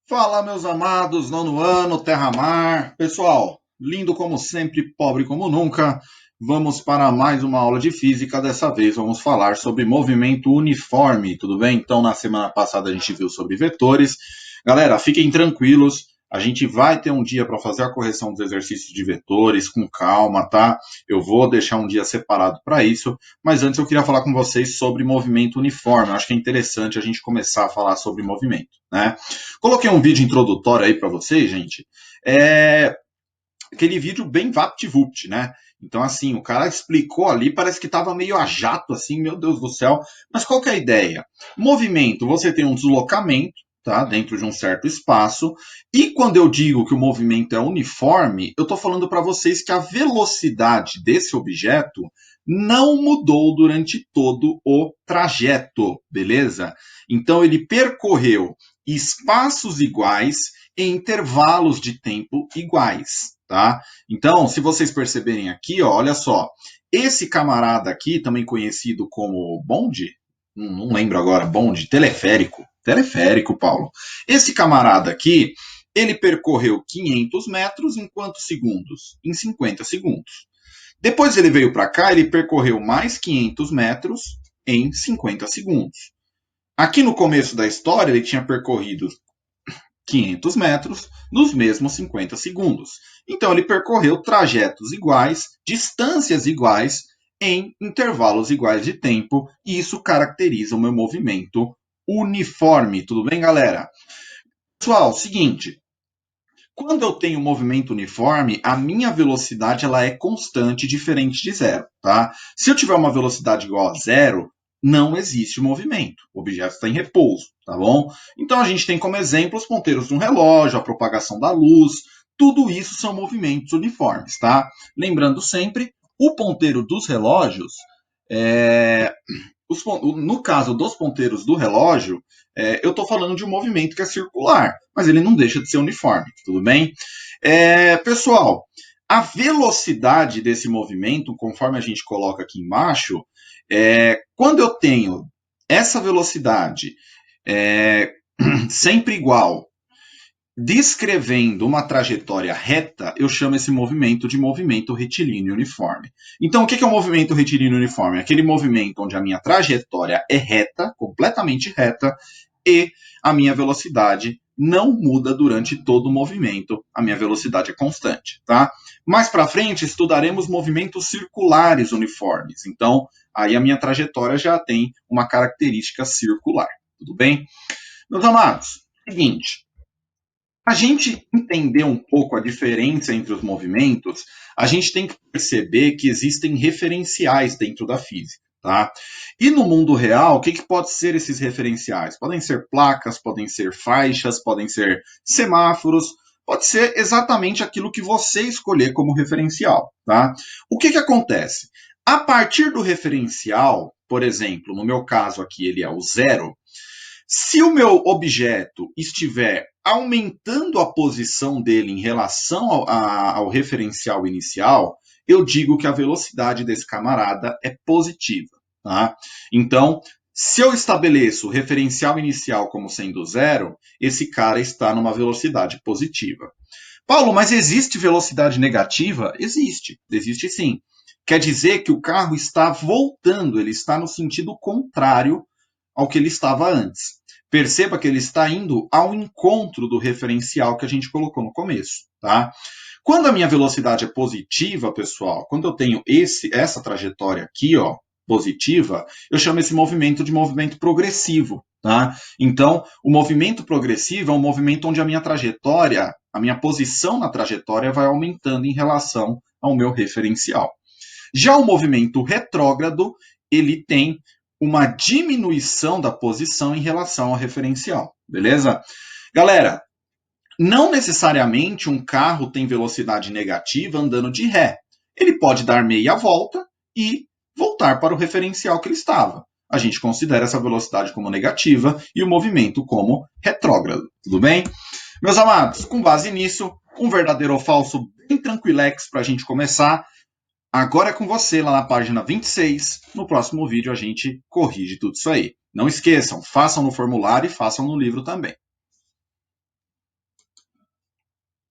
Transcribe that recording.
Fala, meus amados, nono ano, terra-mar. Pessoal, lindo como sempre, pobre como nunca. Vamos para mais uma aula de física. Dessa vez vamos falar sobre movimento uniforme, tudo bem? Então, na semana passada a gente viu sobre vetores. Galera, fiquem tranquilos. A gente vai ter um dia para fazer a correção dos exercícios de vetores com calma, tá? Eu vou deixar um dia separado para isso. Mas antes eu queria falar com vocês sobre movimento uniforme. Eu acho que é interessante a gente começar a falar sobre movimento, né? Coloquei um vídeo introdutório aí para vocês, gente. Aquele vídeo bem vapt-vupt, né? Então, assim, o cara explicou ali, parece que estava meio a jato, assim, meu Deus do céu. Mas qual que é a ideia? Movimento, você tem um deslocamento, tá? Dentro de um certo espaço. E quando eu digo que o movimento é uniforme, eu estou falando para vocês que a velocidade desse objeto não mudou durante todo o trajeto, beleza? Então, ele percorreu espaços iguais em intervalos de tempo iguais, tá? Então, se vocês perceberem aqui, ó, olha só, esse camarada aqui, também conhecido como bonde, não lembro agora, bonde, teleférico, Paulo. Esse camarada aqui, ele percorreu 500 metros em quantos segundos? Em 50 segundos. Depois ele veio para cá, ele percorreu mais 500 metros em 50 segundos. Aqui no começo da história, ele tinha percorrido 500 metros nos mesmos 50 segundos. Então, ele percorreu trajetos iguais, distâncias iguais, em intervalos iguais de tempo, e isso caracteriza o meu movimento uniforme. Tudo bem, galera? Pessoal, seguinte. Quando eu tenho um movimento uniforme, a minha velocidade ela é constante, diferente de zero, tá? Se eu tiver uma velocidade igual a zero, não existe movimento. O objeto está em repouso, tá bom? Então a gente tem como exemplo os ponteiros de um relógio, a propagação da luz, tudo isso são movimentos uniformes, tá? Lembrando sempre, o ponteiro dos relógios no caso dos ponteiros do relógio, eu estou falando de um movimento que é circular, mas ele não deixa de ser uniforme, tudo bem? Pessoal, a velocidade desse movimento, conforme a gente coloca aqui embaixo, quando eu tenho essa velocidade sempre igual, descrevendo uma trajetória reta, eu chamo esse movimento de movimento retilíneo uniforme. Então, o que é o movimento retilíneo uniforme? Aquele movimento onde a minha trajetória é reta, completamente reta, e a minha velocidade não muda durante todo o movimento. A minha velocidade é constante, tá? Mais para frente, estudaremos movimentos circulares uniformes. Então, aí a minha trajetória já tem uma característica circular. Tudo bem? Meus amados, seguinte. A gente entender um pouco a diferença entre os movimentos, a gente tem que perceber que existem referenciais dentro da física. Tá? E no mundo real, o que pode ser esses referenciais? Podem ser placas, podem ser faixas, podem ser semáforos, pode ser exatamente aquilo que você escolher como referencial. Tá? O que acontece? A partir do referencial, por exemplo, no meu caso aqui ele é o zero, se o meu objeto estiver aumentando a posição dele em relação ao referencial inicial, eu digo que a velocidade desse camarada é positiva. Tá? Então, se eu estabeleço o referencial inicial como sendo zero, esse cara está numa velocidade positiva. Paulo, mas existe velocidade negativa? Existe sim. Quer dizer que o carro está voltando, ele está no sentido contrário ao que ele estava antes. Perceba que ele está indo ao encontro do referencial que a gente colocou no começo, tá? Quando a minha velocidade é positiva, pessoal, quando eu tenho essa trajetória aqui, ó, positiva, eu chamo esse movimento de movimento progressivo, tá? Então, o movimento progressivo é um movimento onde a minha trajetória, a minha posição na trajetória vai aumentando em relação ao meu referencial. Já o movimento retrógrado, ele tem uma diminuição da posição em relação ao referencial, beleza? Galera, não necessariamente um carro tem velocidade negativa andando de ré. Ele pode dar meia volta e voltar para o referencial que ele estava. A gente considera essa velocidade como negativa e o movimento como retrógrado, tudo bem? Meus amados, com base nisso, um verdadeiro ou falso bem tranquilex para a gente começar. Agora é com você lá na página 26. No próximo vídeo a gente corrige tudo isso aí. Não esqueçam, façam no formulário e façam no livro também.